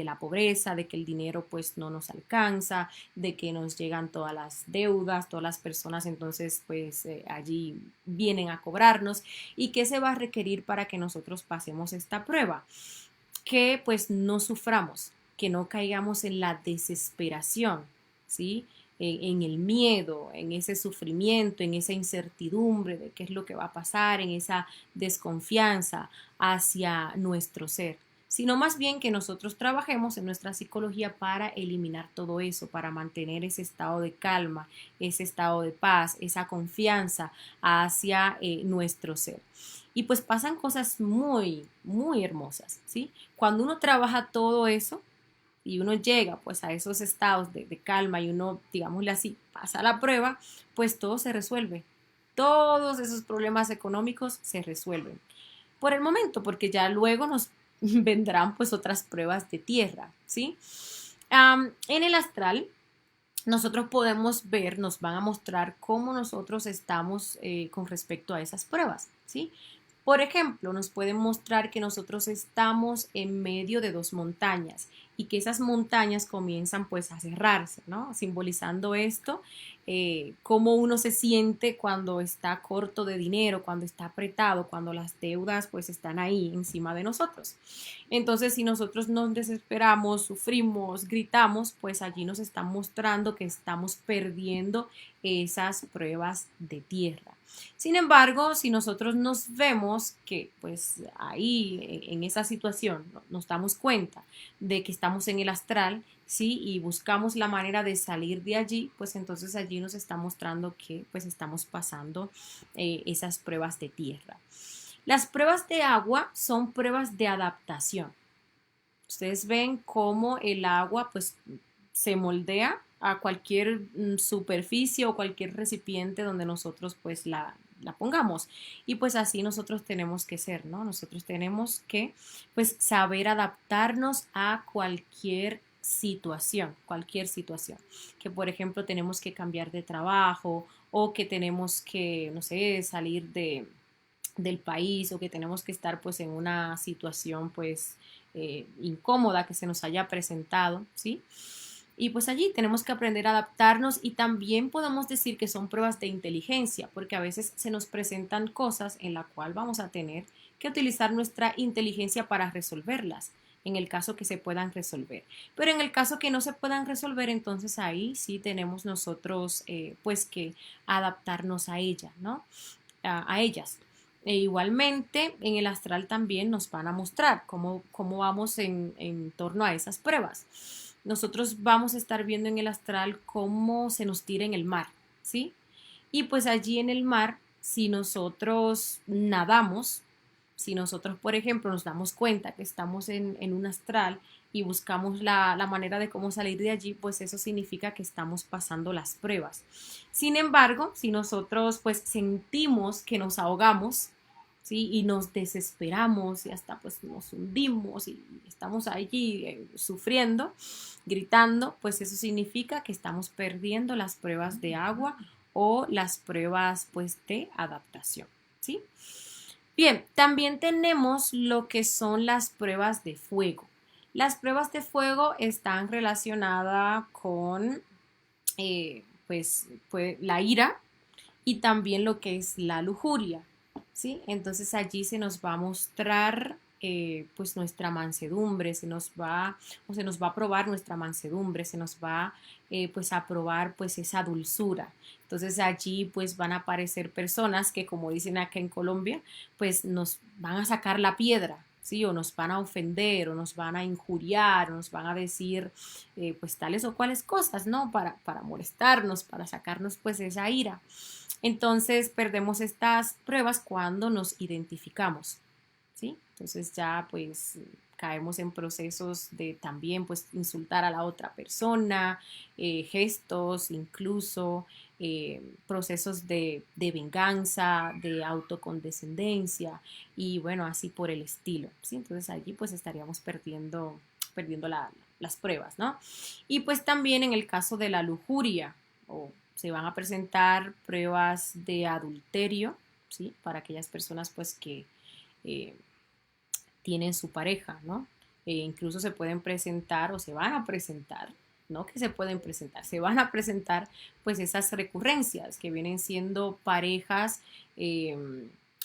la pobreza, de que el dinero pues no nos alcanza, de que nos llegan todas las deudas, todas las personas entonces pues allí vienen a cobrarnos y qué se va a requerir para que nosotros pasemos esta prueba, que pues no suframos, que no caigamos en la desesperación, ¿sí? En el miedo, en ese sufrimiento, en esa incertidumbre de qué es lo que va a pasar, en esa desconfianza hacia nuestro ser, sino más bien que nosotros trabajemos en nuestra psicología para eliminar todo eso, para mantener ese estado de calma, ese estado de paz, esa confianza hacia nuestro ser. Y pues pasan cosas muy, muy hermosas, ¿sí? Cuando uno trabaja todo eso y uno llega pues a esos estados de calma y uno, digámosle así, pasa la prueba, pues todo se resuelve. Todos esos problemas económicos se resuelven. Por el momento, porque ya luego nos vendrán pues otras pruebas de tierra, ¿sí? En el astral nosotros podemos ver, nos van a mostrar cómo nosotros estamos con respecto a esas pruebas, ¿sí? Por ejemplo, nos pueden mostrar que nosotros estamos en medio de dos montañas y que esas montañas comienzan pues a cerrarse, ¿no? Simbolizando esto, cómo uno se siente cuando está corto de dinero, cuando está apretado, cuando las deudas pues están ahí encima de nosotros. Entonces, si nosotros nos desesperamos, sufrimos, gritamos, pues allí nos están mostrando que estamos perdiendo esas pruebas de tierra. Sin embargo, si nosotros nos vemos que pues ahí en esa situación nos damos cuenta de que estamos en el astral, ¿sí? Y buscamos la manera de salir de allí, pues entonces allí nos está mostrando que pues estamos pasando esas pruebas de tierra. Las pruebas de agua son pruebas de adaptación. Ustedes ven cómo el agua pues se moldea a cualquier superficie o cualquier recipiente donde nosotros pues la pongamos. Y pues así nosotros tenemos que ser, ¿no? Nosotros tenemos que pues saber adaptarnos a cualquier situación. Que por ejemplo tenemos que cambiar de trabajo o que tenemos que, no sé, salir del país o que tenemos que estar pues en una situación pues incómoda que se nos haya presentado, ¿sí? Y pues allí tenemos que aprender a adaptarnos y también podemos decir que son pruebas de inteligencia, porque a veces se nos presentan cosas en la cual vamos a tener que utilizar nuestra inteligencia para resolverlas, en el caso que se puedan resolver. Pero en el caso que no se puedan resolver, entonces ahí sí tenemos nosotros pues que adaptarnos a ella, ¿no? A ellas. E igualmente en el astral también nos van a mostrar cómo vamos en torno a esas pruebas. Nosotros vamos a estar viendo en el astral cómo se nos tira en el mar, ¿sí? Y pues allí en el mar, si nosotros nadamos, si nosotros, por ejemplo, nos damos cuenta que estamos en un astral y buscamos la manera de cómo salir de allí, pues eso significa que estamos pasando las pruebas. Sin embargo, si nosotros pues sentimos que nos ahogamos, ¿sí? Y nos desesperamos y hasta pues nos hundimos y estamos allí sufriendo, gritando, pues eso significa que estamos perdiendo las pruebas de agua o las pruebas pues de adaptación, ¿sí? Bien, también tenemos lo que son las pruebas de fuego. Las pruebas de fuego están relacionadas con pues la ira y también lo que es la lujuria, ¿sí? Entonces allí se nos va a mostrar pues nuestra mansedumbre, se nos va a probar nuestra mansedumbre, se nos va pues a probar pues esa dulzura. Entonces allí pues van a aparecer personas que como dicen acá en Colombia, pues nos van a sacar la piedra, ¿sí? O nos van a ofender, o nos van a injuriar, o nos van a decir pues tales o cuales cosas, ¿no? Para molestarnos, para sacarnos pues esa ira. Entonces perdemos estas pruebas cuando nos identificamos, ¿sí? Entonces ya pues caemos en procesos de también pues insultar a la otra persona, gestos incluso, procesos de venganza, de autocondescendencia y bueno, así por el estilo, ¿sí? Entonces allí pues estaríamos perdiendo las pruebas, ¿no? Y pues también en el caso de la lujuria o se van a presentar pruebas de adulterio, ¿sí? Para aquellas personas pues que eh, tienen su pareja, ¿no? Incluso se pueden presentar o se van a presentar, no que se pueden presentar, se van a presentar pues esas recurrencias que vienen siendo parejas eh,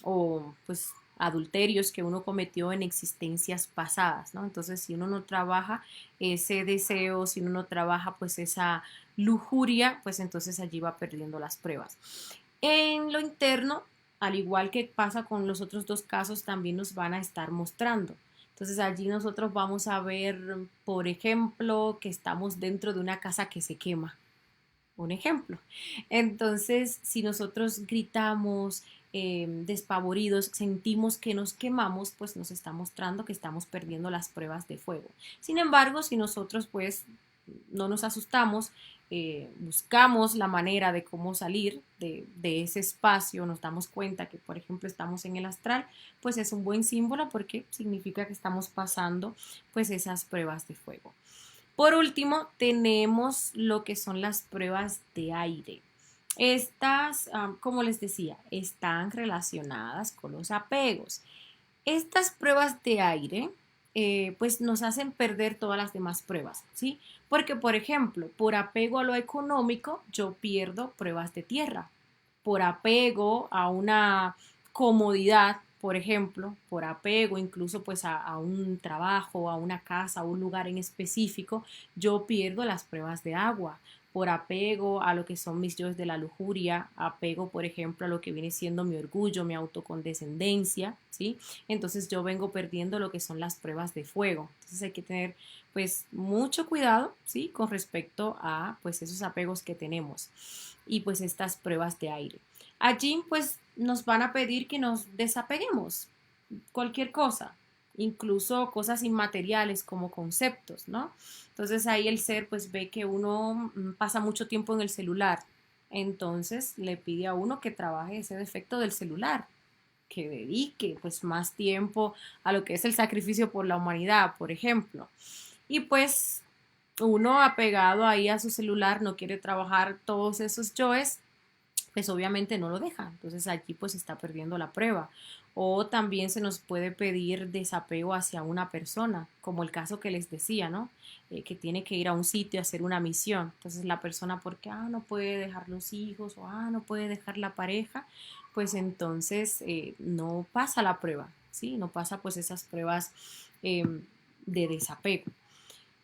o pues adulterios que uno cometió en existencias pasadas, ¿no? Entonces, si uno no trabaja ese deseo, si uno no trabaja pues esa lujuria, pues entonces allí va perdiendo las pruebas. En lo interno, al igual que pasa con los otros dos casos, también nos van a estar mostrando. Entonces allí nosotros vamos a ver, por ejemplo, que estamos dentro de una casa que se quema. Un ejemplo. Entonces, si nosotros gritamos, despavoridos, sentimos que nos quemamos, pues nos está mostrando que estamos perdiendo las pruebas de fuego. Sin embargo, si nosotros pues no nos asustamos, buscamos la manera de cómo salir de ese espacio, nos damos cuenta que, por ejemplo, estamos en el astral, pues es un buen símbolo porque significa que estamos pasando pues esas pruebas de fuego. Por último, tenemos lo que son las pruebas de aire. Estas, como les decía, están relacionadas con los apegos. Estas pruebas de aire, pues nos hacen perder todas las demás pruebas, ¿sí? Porque, por ejemplo, por apego a lo económico, yo pierdo pruebas de tierra. Por apego a una comodidad, por ejemplo, por apego incluso pues a un trabajo, a una casa, a un lugar en específico, yo pierdo las pruebas de agua. Por apego a lo que son mis yoes de la lujuria, apego, por ejemplo, a lo que viene siendo mi orgullo, mi autocondescendencia, ¿sí? Entonces yo vengo perdiendo lo que son las pruebas de fuego. Entonces hay que tener pues mucho cuidado, ¿sí? Con respecto a pues esos apegos que tenemos y pues estas pruebas de aire. Allí pues nos van a pedir que nos desapeguemos, cualquier cosa, incluso cosas inmateriales como conceptos, ¿no? Entonces ahí el ser pues ve que uno pasa mucho tiempo en el celular, entonces le pide a uno que trabaje ese defecto del celular, que dedique pues más tiempo a lo que es el sacrificio por la humanidad, por ejemplo. Y pues uno apegado ahí a su celular no quiere trabajar todos esos yoes, pues obviamente no lo deja. Entonces allí pues está perdiendo la prueba. O también se nos puede pedir desapego hacia una persona, como el caso que les decía, ¿no? Que tiene que ir a un sitio a hacer una misión. Entonces la persona porque, no puede dejar los hijos o, no puede dejar la pareja, pues entonces no pasa la prueba, ¿sí? No pasa pues esas pruebas eh, de desapego.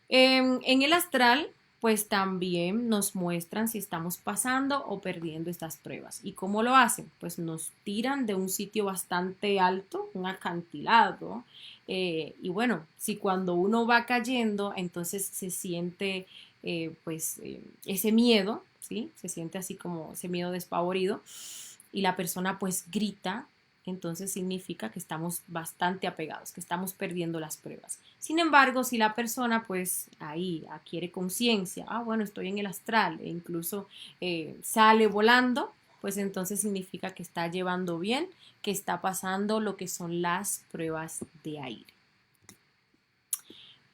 En el astral, pues también nos muestran si estamos pasando o perdiendo estas pruebas. ¿Y cómo lo hacen? Pues nos tiran de un sitio bastante alto, un acantilado. Y bueno, si cuando uno va cayendo, entonces se siente ese miedo, ¿sí? Se siente así como ese miedo despavorido y la persona pues grita, entonces significa que estamos bastante apegados, que estamos perdiendo las pruebas. Sin embargo, si la persona pues ahí adquiere conciencia, bueno, estoy en el astral e incluso sale volando, pues entonces significa que está llevando bien, que está pasando lo que son las pruebas de aire.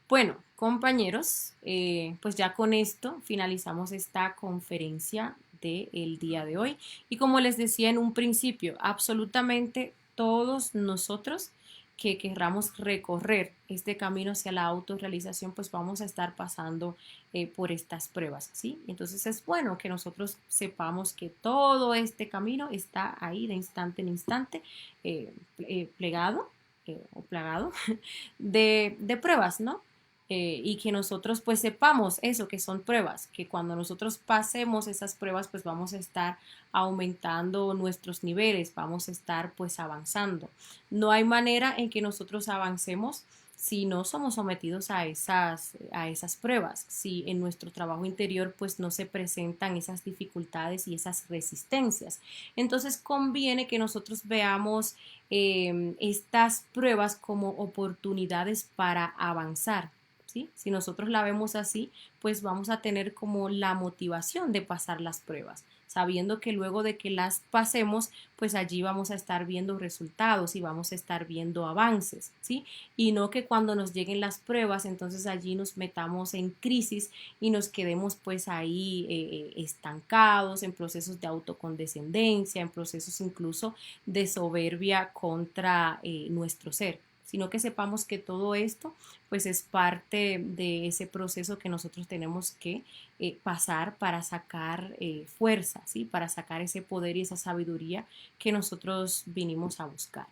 Bueno, compañeros, pues ya con esto finalizamos esta conferencia del día de hoy. Y como les decía en un principio, absolutamente todos nosotros que querramos recorrer este camino hacia la autorrealización, pues vamos a estar pasando por estas pruebas, ¿sí? Entonces es bueno que nosotros sepamos que todo este camino está ahí de instante en instante, plegado o plagado de pruebas, ¿no? Y que nosotros pues sepamos eso, que son pruebas, que cuando nosotros pasemos esas pruebas pues vamos a estar aumentando nuestros niveles, vamos a estar pues avanzando. No hay manera en que nosotros avancemos si no somos sometidos a esas pruebas, si en nuestro trabajo interior pues no se presentan esas dificultades y esas resistencias. Entonces conviene que nosotros veamos estas pruebas como oportunidades para avanzar. ¿Sí? Si nosotros la vemos así, pues vamos a tener como la motivación de pasar las pruebas, sabiendo que luego de que las pasemos, pues allí vamos a estar viendo resultados y vamos a estar viendo avances, ¿sí? Y no que cuando nos lleguen las pruebas, entonces allí nos metamos en crisis y nos quedemos pues ahí estancados en procesos de autocondescendencia, en procesos incluso de soberbia contra nuestro ser, sino que sepamos que todo esto pues es parte de ese proceso que nosotros tenemos que pasar para sacar fuerza, ¿sí? Para sacar ese poder y esa sabiduría que nosotros vinimos a buscar.